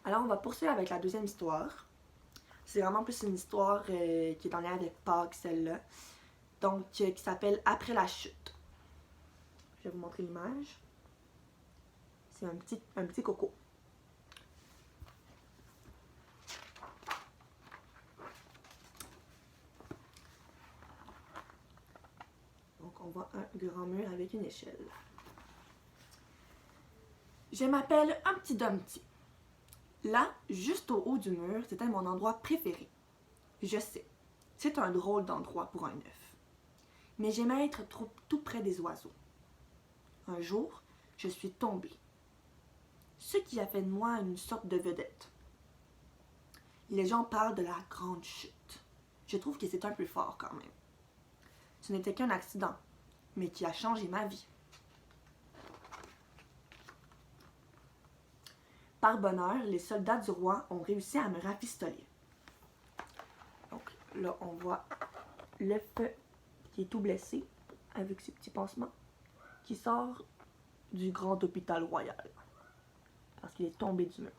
Alors, on va poursuivre avec la deuxième histoire. C'est vraiment plus une histoire qui est en lien avec Pâques, celle-là. Donc, qui s'appelle Après la chute. Je vais vous montrer l'image. C'est un petit coco. Donc, on voit un grand mur avec une échelle. Je m'appelle Humpty Dumpty. Là, juste au haut du mur, c'était mon endroit préféré. Je sais, c'est un drôle d'endroit pour un œuf. Mais j'aimais être tout près des oiseaux. Un jour, je suis tombée. Ce qui a fait de moi une sorte de vedette. Les gens parlent de la grande chute. Je trouve que c'est un peu fort quand même. Ce n'était qu'un accident, mais qui a changé ma vie. Par bonheur, les soldats du roi ont réussi à me rafistoler. Donc là, on voit l'œuf qui est tout blessé, avec ses petits pansements, qui sort du grand hôpital royal, parce qu'il est tombé du mur.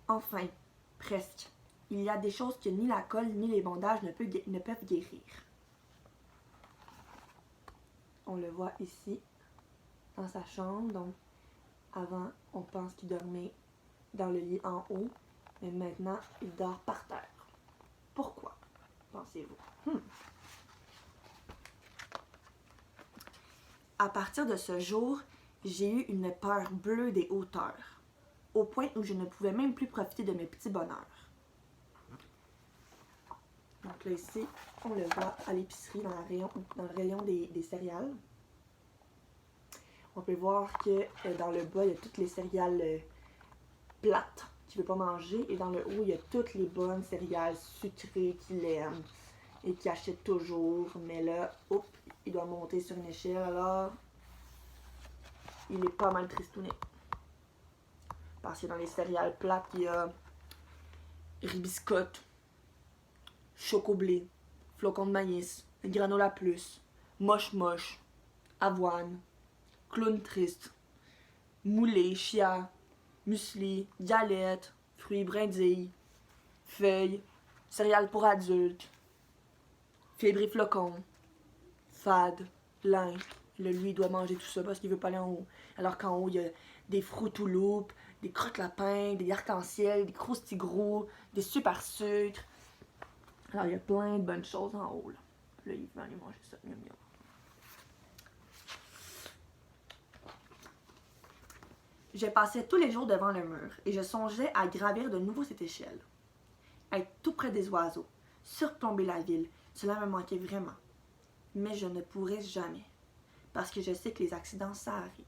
Enfin, presque. Il y a des choses que ni la colle ni les bandages ne peuvent guérir. On le voit ici, dans sa chambre. Donc, avant, on pense qu'il dormait dans le lit en haut, mais maintenant, il dort par terre. Pourquoi, pensez-vous? À partir de ce jour, j'ai eu une peur bleue des hauteurs, au point où je ne pouvais même plus profiter de mes petits bonheurs. Donc là, ici, on le voit à l'épicerie, dans le rayon des céréales. On peut voir que dans le bas, il y a toutes les céréales plates qu'il ne veut pas manger. Et dans le haut, il y a toutes les bonnes céréales sucrées qu'il aime et qu'il achète toujours. Mais là, hop, il doit monter sur une échelle. Alors, il est pas mal tristouné. Parce que dans les céréales plates, il y a ribiscotte, choco-blé, flocons de maïs, granola plus, moche-moche, avoine, clown triste, moulé, chia, muesli, galette, fruits brindilles, feuilles, céréales pour adultes, fibres et flocons, fade, lin. Là, lui, il doit manger tout ça parce qu'il veut pas aller en haut. Alors qu'en haut, il y a des Fruit Loops, des crotte-lapins, des arc-en-ciel, des croustilles-gros, des super sucres. Alors, il y a plein de bonnes choses en haut. Là, il va aller manger ça. Miam, miam. Je passais tous les jours devant le mur et je songeais à gravir de nouveau cette échelle. Être tout près des oiseaux, surplomber la ville, cela me manquait vraiment. Mais je ne pourrais jamais, parce que je sais que les accidents, ça arrive.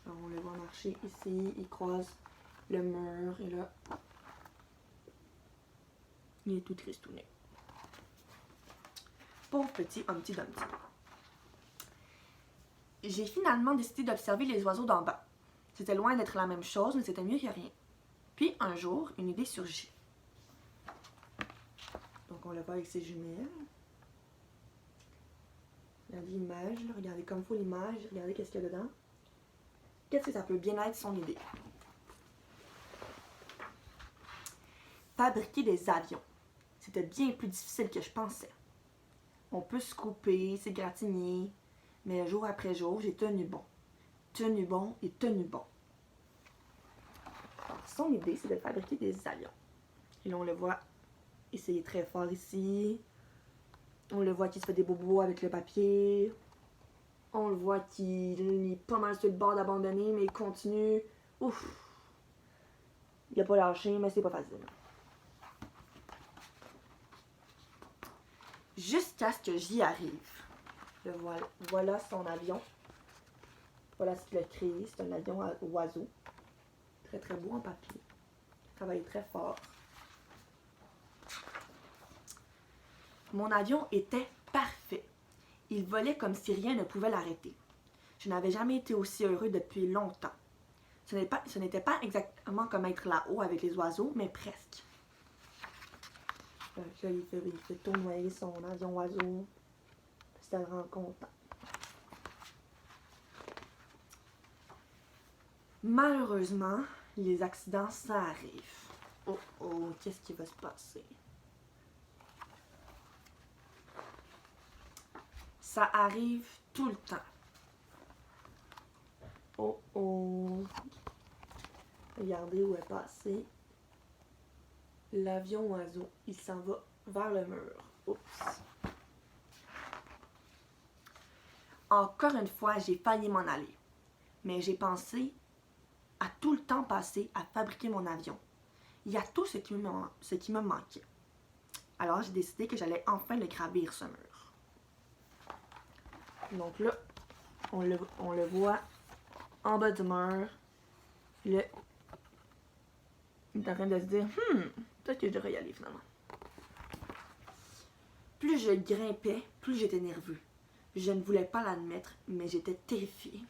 Alors, on le voit marcher ici, il croise le mur et là, il est tout tristouné. Pauvre petit Humpty Dumpty. J'ai finalement décidé d'observer les oiseaux d'en bas. C'était loin d'être la même chose, mais c'était mieux que rien. Puis, un jour, une idée surgit. Donc, on le voit avec ses jumelles. Regardez l'image, regardez comme il faut l'image, regardez qu'est-ce qu'il y a dedans. Qu'est-ce que ça peut bien être son idée? Fabriquer des avions. C'était bien plus difficile que je pensais. On peut se couper, s'égratigner, mais jour après jour, j'ai tenu bon. Tenu bon et tenu bon. Alors, son idée, c'est de fabriquer des avions. Et là, on le voit essayer très fort ici. On le voit qu'il se fait des bobos avec le papier. On le voit qu'il est pas mal sur le bord d'abandonner, mais il continue. Ouf! Il a pas lâché, mais c'est pas facile. Jusqu'à ce que j'y arrive. Le voilà. Voilà son avion. Voilà ce qu'il a créé. C'est un avion à oiseau. Très très beau en papier. Il travaille très fort. Mon avion était parfait. Il volait comme si rien ne pouvait l'arrêter. Je n'avais jamais été aussi heureux depuis longtemps. Ce n'était pas exactement comme être là-haut avec les oiseaux, mais presque. Là, il fait tournoyer son avion oiseau. Ça le rend content. Malheureusement, les accidents, ça arrive. Oh oh, qu'est-ce qui va se passer? Ça arrive tout le temps. Oh oh. Regardez où est passé. L'avion oiseau, il s'en va vers le mur. Oups. Encore une fois, j'ai failli m'en aller. Mais j'ai pensé à tout le temps passé à fabriquer mon avion. Il y a tout ce qui me manquait. Alors, j'ai décidé que j'allais enfin le gravir, ce mur. Donc là, on le voit en bas du mur. Il est en train de se dire, peut-être que je devrais y aller finalement. Plus je grimpais, plus j'étais nerveux. Je ne voulais pas l'admettre, mais j'étais terrifiée.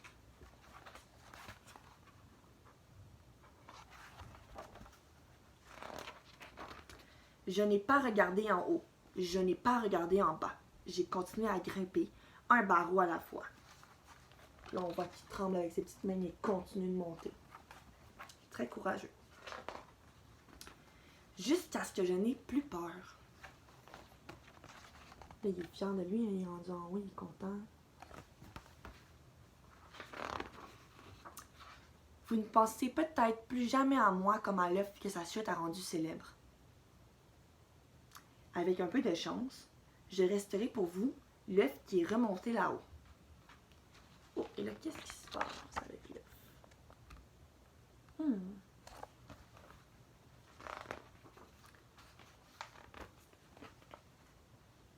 Je n'ai pas regardé en haut. Je n'ai pas regardé en bas. J'ai continué à grimper, un barreau à la fois. Là, on voit qu'il tremble avec ses petites mains et continue de monter. Très courageux. Jusqu'à ce que je n'ai plus peur. Là, il est fier de lui, il est rendu en haut, il est content. Vous ne pensez peut-être plus jamais à moi comme à l'œuf que sa chute a rendu célèbre. Avec un peu de chance, je resterai pour vous l'œuf qui est remonté là-haut. Oh, et là, qu'est-ce qui se passe avec l'œuf?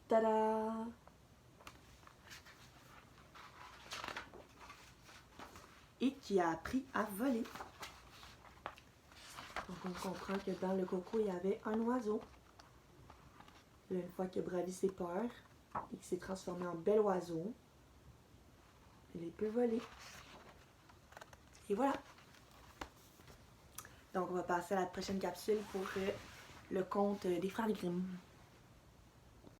Tada! Et qui a appris à voler. Donc on comprend que dans le coco, il y avait un oiseau. Là, une fois qu'il a bravi ses peurs et qu'il s'est transformé en bel oiseau, il peut voler. Et voilà. Donc on va passer à la prochaine capsule pour le conte des frères Grimm.